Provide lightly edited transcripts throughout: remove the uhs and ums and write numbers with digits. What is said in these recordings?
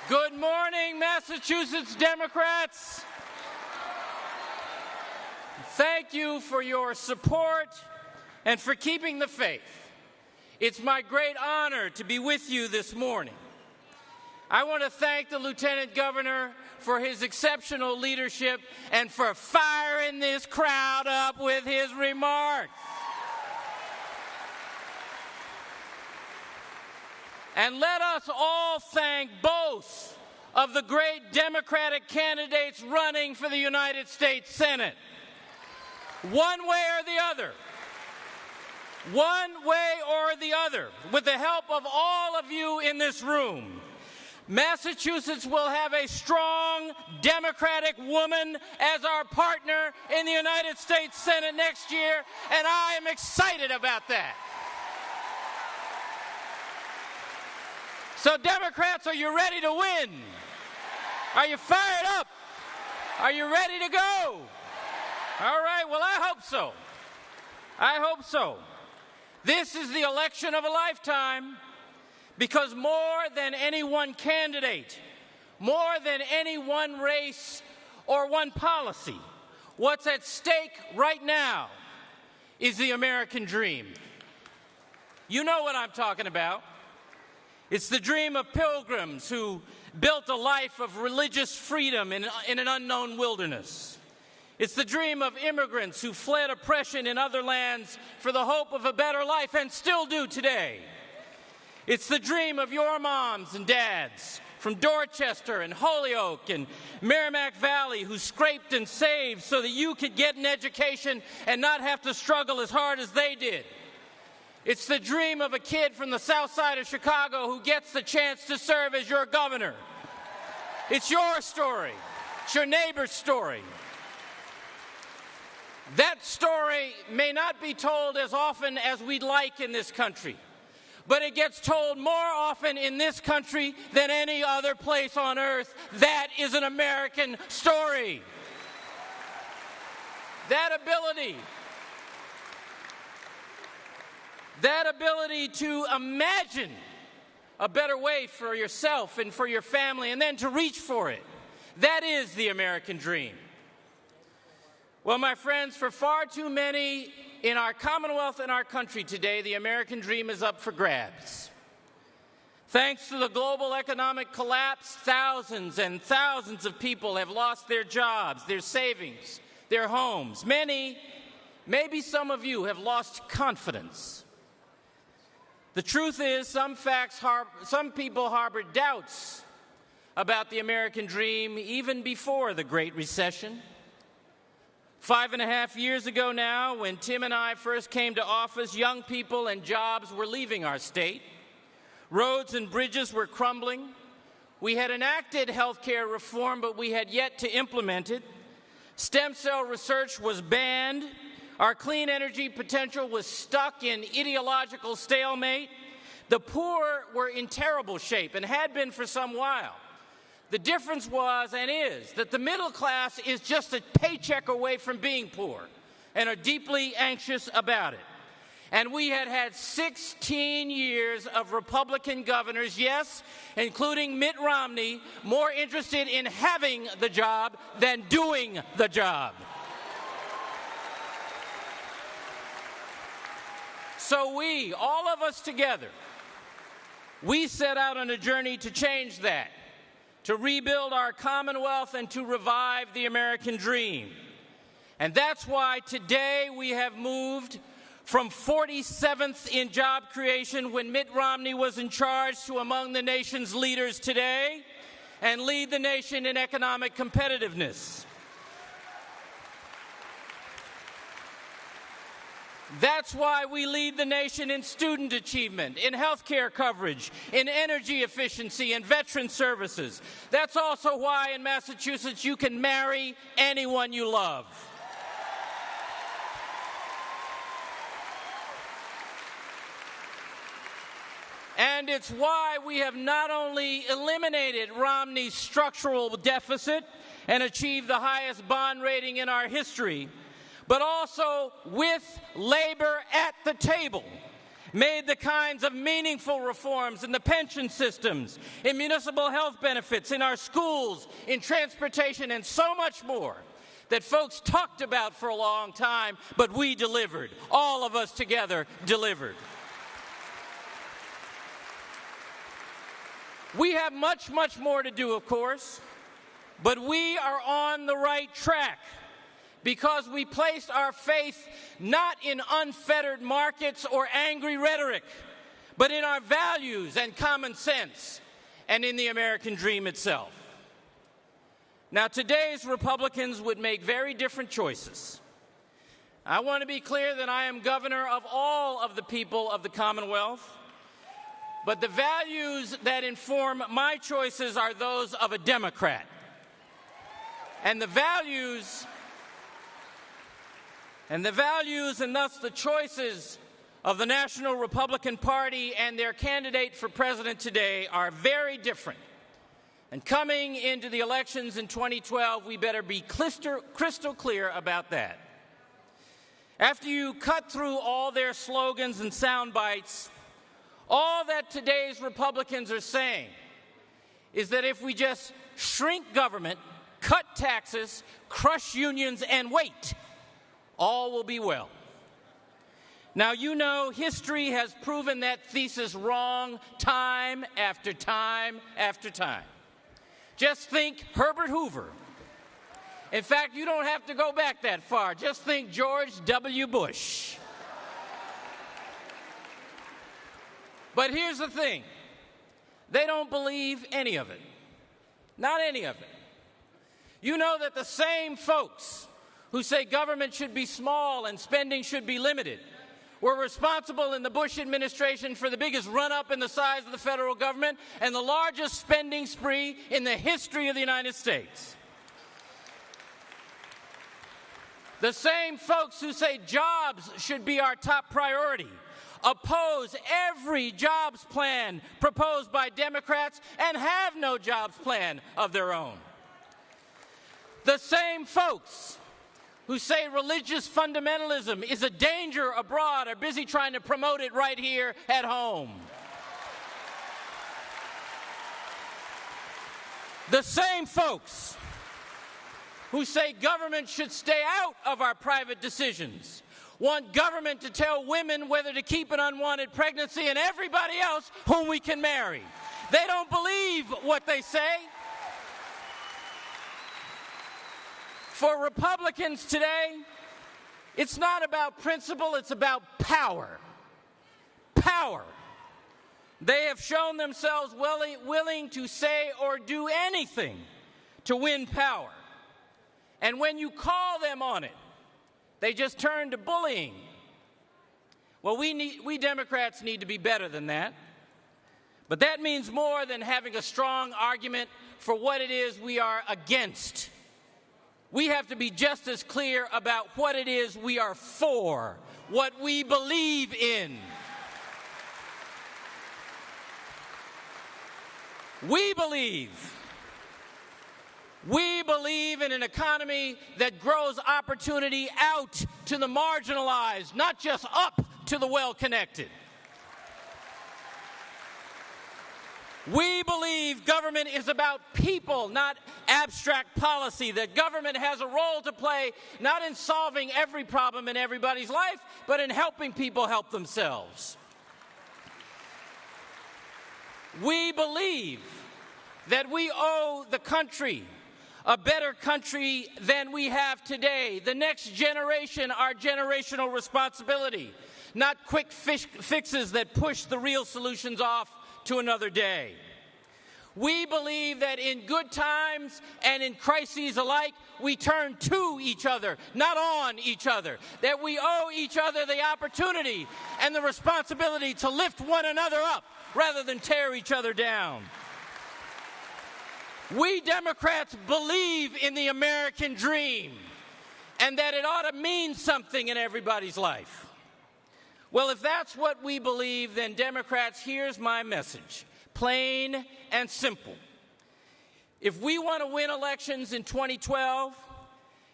Good morning, Massachusetts Democrats. Thank you for your support and for keeping the faith. It's my great honor to be with you this morning. I want to thank the Lieutenant Governor for his exceptional leadership and for firing this crowd up with his remarks. And let us all thank both of the great Democratic candidates running for the United States Senate. One way or the other. One way or the other. With the help of all of you in this room, Massachusetts will have a strong Democratic woman as our partner in the United States Senate next year, and I am excited about that. So, Democrats, are you ready to win? Are you fired up? Are you ready to go? All right, well, I hope so. I hope so. This is the election of a lifetime because more than any one candidate, more than any one race or one policy, what's at stake right now is the American dream. You know what I'm talking about. It's the dream of pilgrims who built a life of religious freedom in an unknown wilderness. It's the dream of immigrants who fled oppression in other lands for the hope of a better life and still do today. It's the dream of your moms and dads from Dorchester and Holyoke and Merrimack Valley who scraped and saved so that you could get an education and not have to struggle as hard as they did. It's the dream of a kid from the south side of Chicago who gets the chance to serve as your governor. It's your story. It's your neighbor's story. That story may not be told as often as we'd like in this country, but it gets told more often in this country than any other place on earth. That is an American story. That ability to imagine a better way for yourself and for your family and then to reach for it, that is the American dream. Well, my friends, for far too many in our Commonwealth and our country today, the American dream is up for grabs. Thanks to the global economic collapse, thousands and thousands of people have lost their jobs, their savings, their homes. Many, maybe some of you, have lost confidence. The truth is, some people harbored doubts about the American dream even before the Great Recession. 5.5 years ago now, when Tim and I first came to office, young people and jobs were leaving our state. Roads and bridges were crumbling. We had enacted health care reform, but we had yet to implement it. Stem cell research was banned. Our clean energy potential was stuck in ideological stalemate. The poor were in terrible shape and had been for some while. The difference was and is that the middle class is just a paycheck away from being poor and are deeply anxious about it. And we had had 16 years of Republican governors, yes, including Mitt Romney, more interested in having the job than doing the job. So we, all of us together, we set out on a journey to change that, to rebuild our Commonwealth and to revive the American dream. And that's why today we have moved from 47th in job creation when Mitt Romney was in charge to among the nation's leaders today and lead the nation in economic competitiveness. That's why we lead the nation in student achievement, in health care coverage, in energy efficiency, and veteran services. That's also why in Massachusetts you can marry anyone you love. And it's why we have not only eliminated Romney's structural deficit and achieved the highest bond rating in our history, but also with labor at the table, made the kinds of meaningful reforms in the pension systems, in municipal health benefits, in our schools, in transportation, and so much more that folks talked about for a long time, but we delivered. All of us together delivered. We have much, much more to do, of course, but we are on the right track because we placed our faith not in unfettered markets or angry rhetoric, but in our values and common sense and in the American dream itself. Now, today's Republicans would make very different choices. I want to be clear that I am governor of all of the people of the Commonwealth, but the values that inform my choices are those of a Democrat. And the values and thus the choices of the National Republican Party and their candidate for president today are very different. And coming into the elections in 2012, we better be crystal clear about that. After you cut through all their slogans and sound bites, all that today's Republicans are saying is that if we just shrink government, cut taxes, crush unions, and wait, all will be well. Now, you know, history has proven that thesis wrong time after time after time. Just think Herbert Hoover. In fact, you don't have to go back that far. Just think George W. Bush. But here's the thing. They don't believe any of it. Not any of it. You know that the same folks who say government should be small and spending should be limited were responsible in the Bush administration for the biggest run-up in the size of the federal government and the largest spending spree in the history of the United States. The same folks who say jobs should be our top priority oppose every jobs plan proposed by Democrats and have no jobs plan of their own. The same folks who say religious fundamentalism is a danger abroad are busy trying to promote it right here at home. The same folks who say government should stay out of our private decisions want government to tell women whether to keep an unwanted pregnancy and everybody else whom we can marry. They don't believe what they say. For Republicans today, it's not about principle, it's about power. Power. They have shown themselves willing to say or do anything to win power. And when you call them on it, they just turn to bullying. Well, we Democrats need to be better than that. But that means more than having a strong argument for what it is we are against. We have to be just as clear about what it is we are for, what we believe in. We believe in an economy that grows opportunity out to the marginalized, not just up to the well-connected. We believe government is about people, not abstract policy, that government has a role to play not in solving every problem in everybody's life, but in helping people help themselves. We believe that we owe the country a better country than we have today. The next generation, our generational responsibility, not quick fixes that push the real solutions off to another day. We believe that in good times and in crises alike, we turn to each other, not on each other. That we owe each other the opportunity and the responsibility to lift one another up rather than tear each other down. We Democrats believe in the American dream and that it ought to mean something in everybody's life. Well, if that's what we believe, then Democrats, here's my message, plain and simple. If we want to win elections in 2012,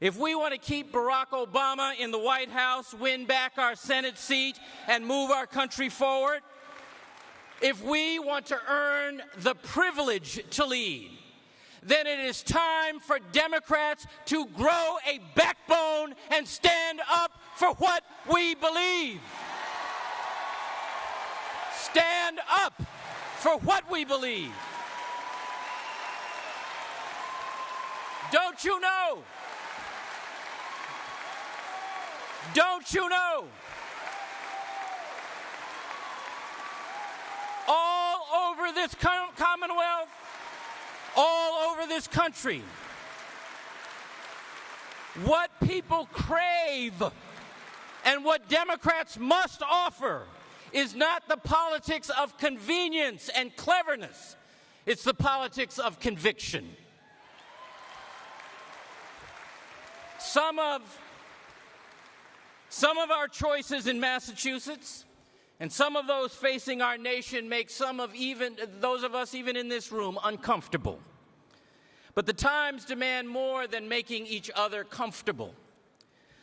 If we want to keep Barack Obama in the White House, win back our Senate seat, and move our country forward, if we want to earn the privilege to lead, then it is time for Democrats to grow a backbone and stand up for what we believe. Stand up for what we believe. Don't you know? Don't you know? All over this Commonwealth, all over this country, what people crave and what Democrats must offer is not the politics of convenience and cleverness. It's the politics of conviction. Some of our choices in Massachusetts and some of those facing our nation make some of those of us even in this room uncomfortable. But the times demand more than making each other comfortable.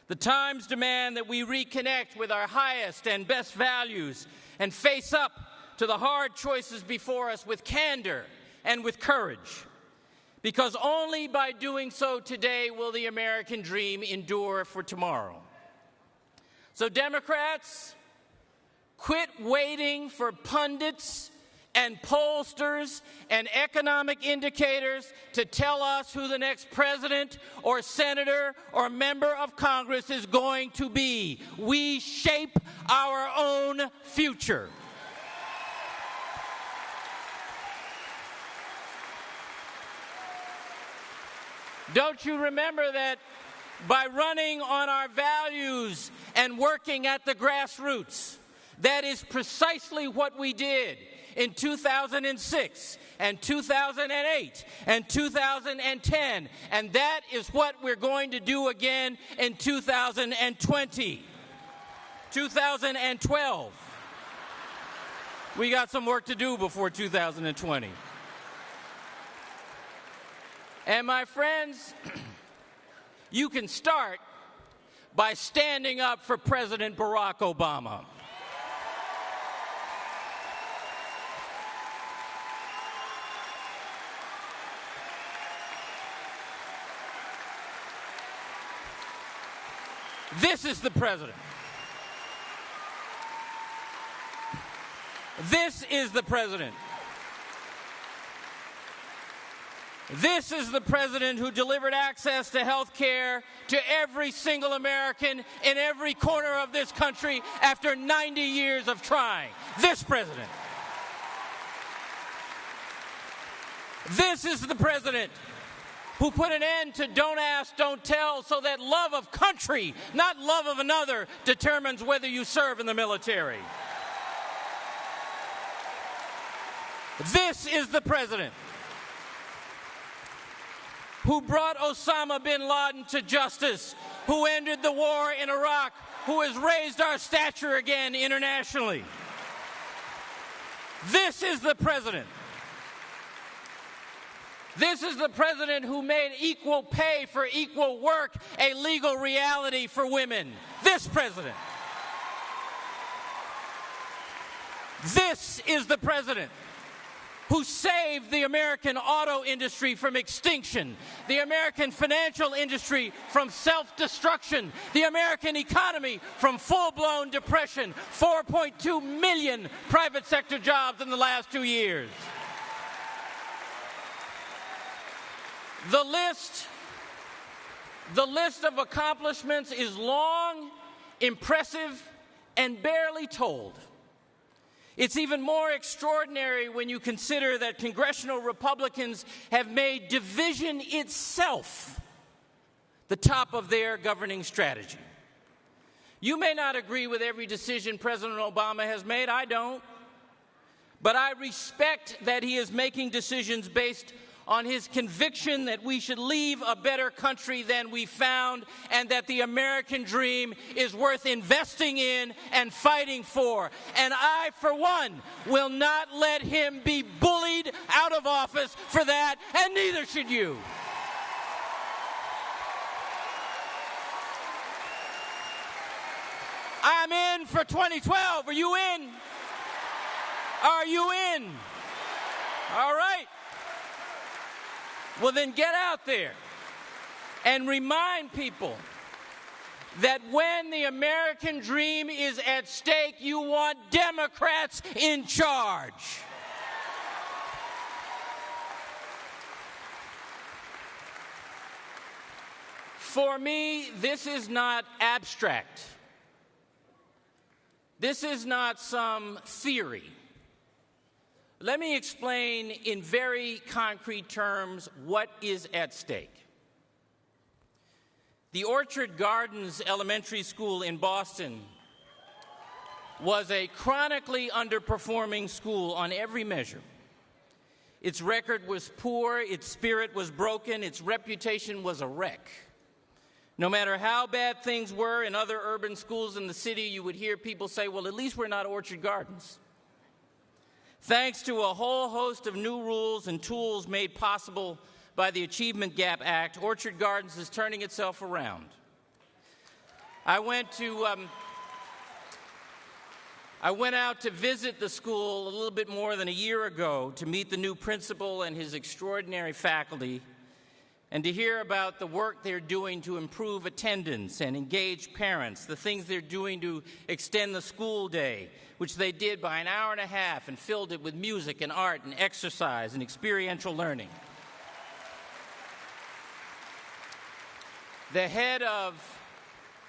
The times demand that we reconnect with our highest and best values and face up to the hard choices before us with candor and with courage. Because only by doing so today will the American dream endure for tomorrow. So Democrats, quit waiting for pundits and pollsters and economic indicators to tell us who the next president or senator or member of Congress is going to be. We shape our own future. Don't you remember that by running on our values and working at the grassroots, that is precisely what we did in 2006 and 2008 and 2010, and that is what we're going to do again in 2020, 2012. We got some work to do before 2020. And my friends, you can start by standing up for President Barack Obama. This is the president. This is the president. This is the president who delivered access to health care to every single American in every corner of this country after 90 years of trying. This president. This is the president who put an end to don't ask, don't tell, so that love of country, not love of another, determines whether you serve in the military. This is the president who brought Osama bin Laden to justice, who ended the war in Iraq, who has raised our stature again internationally. This is the president. This is the president who made equal pay for equal work a legal reality for women. This president. This is the president who saved the American auto industry from extinction, the American financial industry from self-destruction, the American economy from full-blown depression, 4.2 million private sector jobs in the last 2 years. The list of accomplishments is long, impressive, and barely told. It's even more extraordinary when you consider that congressional Republicans have made division itself the top of their governing strategy. You may not agree with every decision President Obama has made. I don't. But I respect that he is making decisions based on his conviction that we should leave a better country than we found, and that the American dream is worth investing in and fighting for. And I, for one, will not let him be bullied out of office for that, and neither should you. I'm in for 2012. Are you in? Are you in? All right. Well, then get out there and remind people that when the American dream is at stake, you want Democrats in charge. For me, this is not abstract. This is not some theory. Let me explain in very concrete terms what is at stake. The Orchard Gardens Elementary School in Boston was a chronically underperforming school on every measure. Its record was poor, its spirit was broken, its reputation was a wreck. No matter how bad things were in other urban schools in the city, you would hear people say, well, at least we're not Orchard Gardens. Thanks to a whole host of new rules and tools made possible by the Achievement Gap Act, Orchard Gardens is turning itself around. I went out to visit the school a little bit more than a year ago to meet the new principal and his extraordinary faculty, and to hear about the work they're doing to improve attendance and engage parents, the things they're doing to extend the school day, which they did by an hour and a half and filled it with music and art and exercise and experiential learning. The head of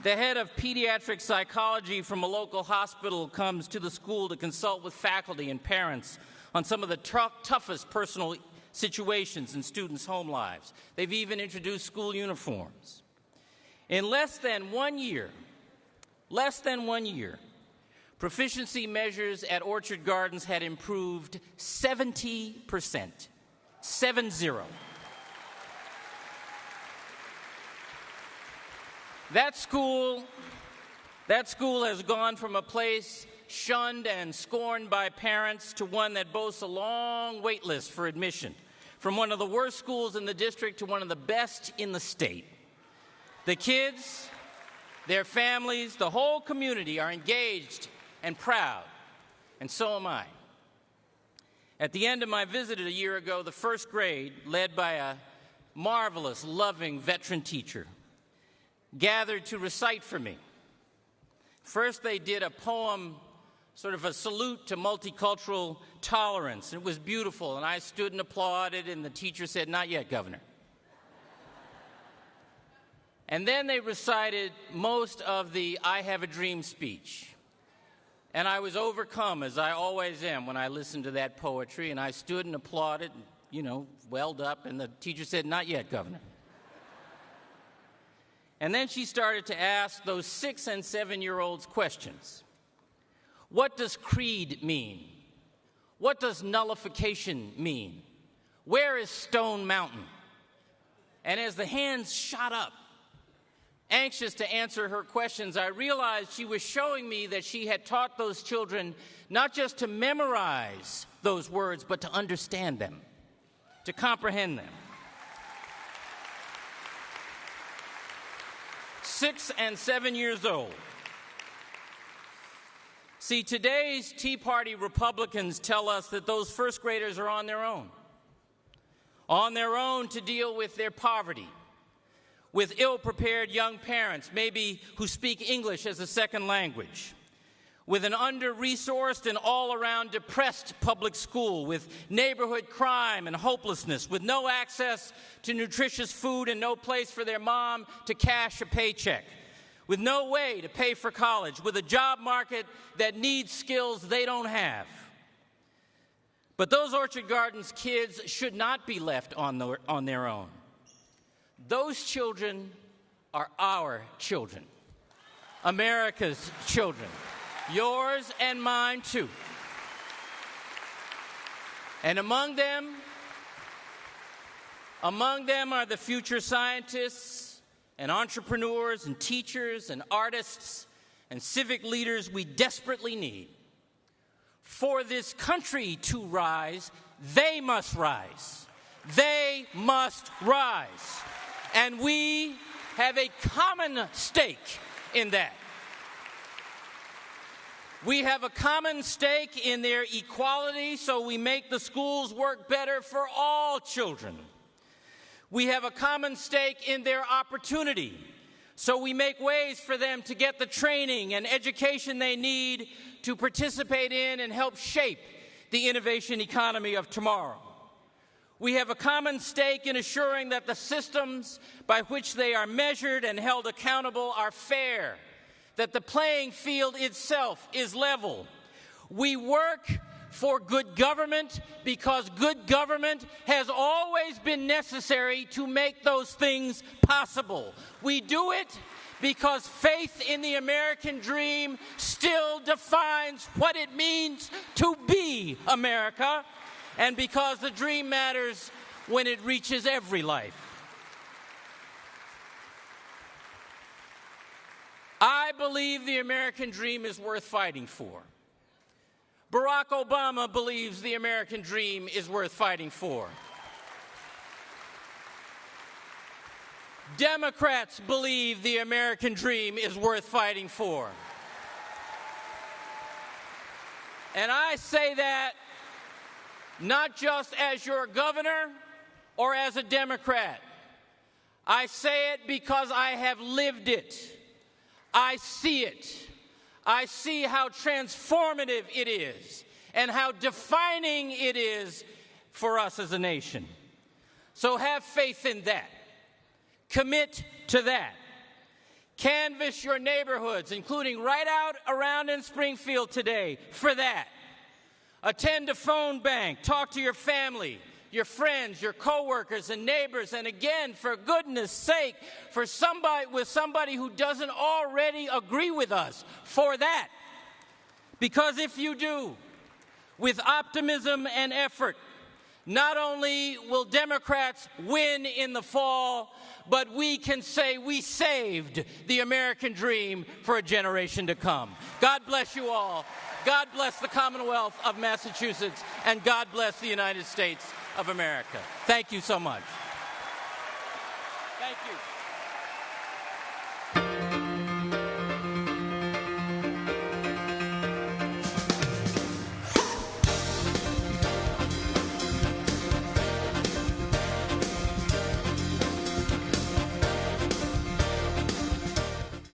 pediatric psychology from a local hospital comes to the school to consult with faculty and parents on some of the toughest personal situations in students' home lives. They've even introduced school uniforms. In less than 1 year, proficiency measures at Orchard Gardens had improved 70%. 70. That school has gone from a place shunned and scorned by parents to one that boasts a long wait list for admission. From one of the worst schools in the district to one of the best in the state. The kids, their families, the whole community are engaged and proud, and so am I. At the end of my visit a year ago, the first grade, led by a marvelous, loving veteran teacher, gathered to recite for me. First, they did a poem, sort of a salute to multicultural tolerance. It was beautiful, and I stood and applauded, and the teacher said, "Not yet, Governor." And then they recited most of the I Have a Dream speech. And I was overcome, as I always am when I listen to that poetry, and I stood and applauded, welled up, and the teacher said, "Not yet, Governor." And then she started to ask those 6- and 7-year-olds questions. What does creed mean? What does nullification mean? Where is Stone Mountain? And as the hands shot up, anxious to answer her questions, I realized she was showing me that she had taught those children not just to memorize those words, but to understand them, to comprehend them. 6 and 7 years old. See, today's Tea Party Republicans tell us that those first graders are on their own to deal with their poverty, with ill-prepared young parents, maybe who speak English as a second language, with an under-resourced and all-around depressed public school, with neighborhood crime and hopelessness, with no access to nutritious food and no place for their mom to cash a paycheck, with no way to pay for college, with a job market that needs skills they don't have. But those Orchard Gardens kids should not be left on their own. Those children are our children, America's children, yours and mine too. And among them are the future scientists and entrepreneurs and teachers and artists and civic leaders we desperately need. For this country to rise, they must rise. They must rise. And we have a common stake in that. We have a common stake in their equality, so we make the schools work better for all children. We have a common stake in their opportunity, so we make ways for them to get the training and education they need to participate in and help shape the innovation economy of tomorrow. We have a common stake in assuring that the systems by which they are measured and held accountable are fair, that the playing field itself is level. We work for good government because good government has always been necessary to make those things possible. We do it because faith in the American dream still defines what it means to be America, and because the dream matters when it reaches every life. I believe the American dream is worth fighting for. Barack Obama believes the American dream is worth fighting for. Democrats believe the American dream is worth fighting for. And I say that not just as your governor or as a Democrat. I say it because I have lived it. I see it. I see how transformative it is and how defining it is for us as a nation. So have faith in that. Commit to that. Canvass your neighborhoods, including right out around in Springfield today, for that. Attend a phone bank. Talk to your family, your friends, your coworkers and neighbors, and again, for goodness sake, with somebody who doesn't already agree with us, for that. Because if you do, with optimism and effort, not only will Democrats win in the fall, but we can say we saved the American dream for a generation to come. God bless you all. God bless the Commonwealth of Massachusetts, and God bless the United States of America. Thank you so much. Thank you.